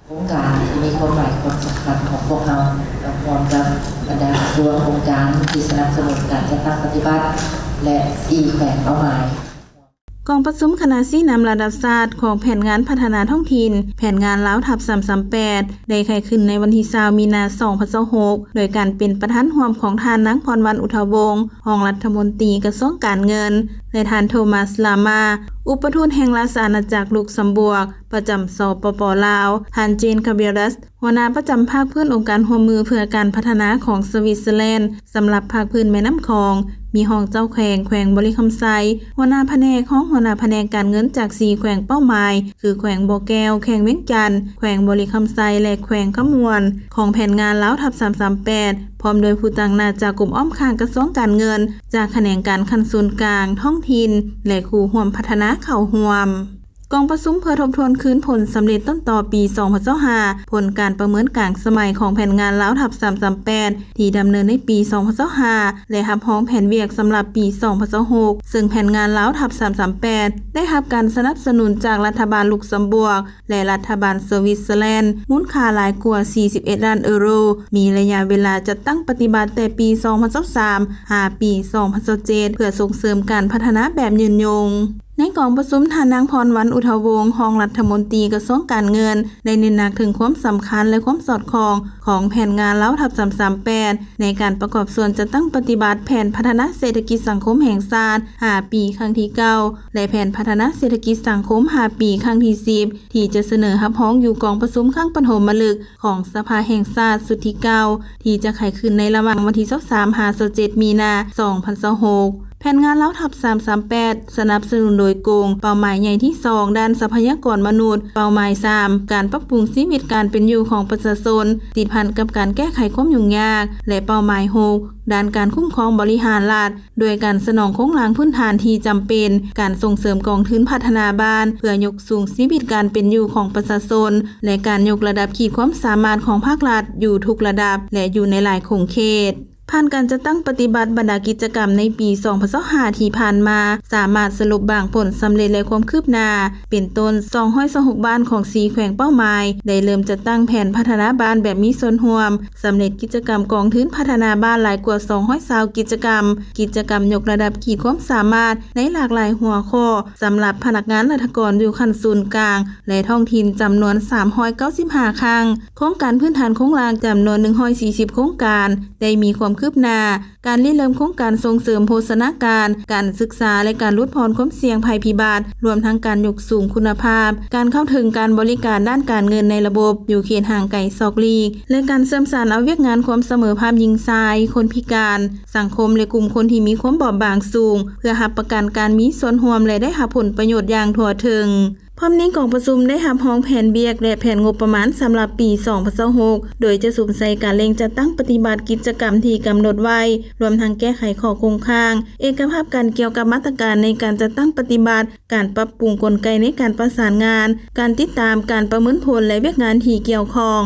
โครงการที่มีความหมายความสำคัญของพวกเราพร้อมกับบรรดากระทรวงองค์การที่สนับสนุนการจัดตั้งปฏิบัติและ4แผนเป้าหมายกองประชุมคณะชี้นำระดับชาติของแผนงานพัฒนาท้องถิ่นแผนงานลาวทับ338ได้ไขขึ้นในวันที่20มีนาคม2026โดยการเป็นประธานร่วมของท่านนางพรวรรณอุทวงศ์รองรัฐมนตรีกระทรวงการเงินและท่านโทมัสลามาอุปทูตแห่งราชอาณาจักรลุกเซมเบิร์กประจำสปป.ลาวท่านเจนคาเบียรัสหัวหน้าประจำภาคพื้นองค์การร่วมมือเพื่อการพัฒนาของสวิตเซอร์แลนด์สำหรับภาคพื้นแม่น้ำคองมีห้องเจ้าแขวงบริคำไซหัวหน้าแผนกของหัวหน้าแผนกการเงินจาก4แขวงเป้าหมายคือแขวงบ่อแก้วแขวงเวียงจันทน์แขวงบริคำไซและแขวงขมวนของแผนงานลาวทับ338พร้อมโดยผู้ตั้งหน้าจากกลุ่มอ้อมข้างกระทรวงการเงินจากแขนงการคันศูนย์กลางท้องถิ่นและคู่ร่วมพัฒนาเข้าร่วมกองประชุมเพื่อทบทวนคืนผลสำเร็จต้นต่อปี2025ผลการประเมินกลางสมัยของแผนงานลาวทับ338ที่ดำเนินในปี2025และรับรองแผนเวียกสำหรับปี2026ซึ่งแผนงานลาวทับ338ได้รับการสนับสนุนจากรัฐบาลลุกเซมเบิร์กและรัฐบาลสวิตเซอร์แลนด์มูลค่าหลายกว่า41ล้านยูโรมีระยะเวลาจัดตั้งปฏิบัติแต่ปี2023หาปี2027เพื่อส่งเสริมการพัฒนาแบบยืนยงในกองประชุมท่านนางพรวรรณอุทวงศ์รองรัฐมนตรีกระทรวงการเงินได้เน้นหนักถึงความสำคัญและความสอดคล้องของแผนงานลาวทับ338ในการประกอบส่วนจะตั้งปฏิบัติแผนพัฒนาเศรษฐกิจสังคมแห่งชาติ5ปีครั้งที่9และแผนพัฒนาเศรษฐกิจสังคม5ปีครั้งที่10ที่จะเสนอรับรองอยู่กองประชุมครั้งปฐมฤกษ์ของสภาแห่งชาติสุดที่9ที่จะไขขึ้นในระหว่างวันที่23-27มีนาคม2026แผนงานลาวทับ338สนับสนุนโดยกงเป้าหมายใหญ่ที่2ด้านทรัพยากรมนุษย์เป้าหมาย3การปรับปรุงชีวิตการเป็นอยู่ของประชาชนติดพันกับการแก้ไขความยุ่งยากและเป้าหมาย6ด้านการคุ้มครองบริหารรัฐโดยการสนองโครงสร้างพื้นฐานที่จำเป็นการส่งเสริมกองทุนพัฒนาบ้านเพื่อยกสูงชีวิตการเป็นอยู่ของประชาชนและการยกระดับขีดความสามารถของภาครัฐอยู่ทุกระดับและอยู่ในหลายโครงเขตผ่านการจะตั้งปฏิบัติบรรดากิจกรรมในปี2025ที่ผ่านมาสามารถสรุปบางผลสำเร็จและความคืบหน้าเป็นต้น226บ้านของ4แขวงเป้าหมายได้เริ่มจะตั้งแผนพัฒนาบ้านแบบมีส่วนร่วมสำเร็จกิจกรรมกองทุนพัฒนาบ้านหลายกว่า220กิจกรรมยกระดับขีดความสามารถในหลากหลายหัวข้อสำหรับพนักงานราชการอยู่ขั้นศูนย์กลางและท้องถิ่นจำนวน395ครั้งโครงการพื้นฐานโครงสร้างจำนวน140โครงการได้มีความคืบหน้าการริเริ่มโครงการส่งเสริมโภชนาการศึกษาและการลดพรความเสี่ยงภัยพิบัติรวมทั้งการยกสูงคุณภาพการเข้าถึงการบริการด้านการเงินในระบบอยู่เขตห่างไกลซอกลีกและการเสริมสานเอาเวียกงานความเสมอภาพหญิงชายคนพิการสังคมและกลุ่มคนที่มีความบอบบางสูงเพื่อรับประกันการมีส่วนร่วมและได้รับผลประโยชน์อย่างทั่วถึงพร้อมนี้กองประชุมได้รับรองแผนเบียกและแผนงบประมาณสำหรับปี2026โดยจะสุ่มใส่การเร่งจัดตั้งปฏิบัติกิจกรรมที่กำหนดไว้รวมทั้งแก้ไขข้อคงค้างเอกภาพการเกี่ยวกับมาตรการในการจัดตั้งปฏิบัติการปรับปรุงกลไกในการประสานงานการติดตามการประเมินผลและเวียกงานที่เกี่ยวข้อง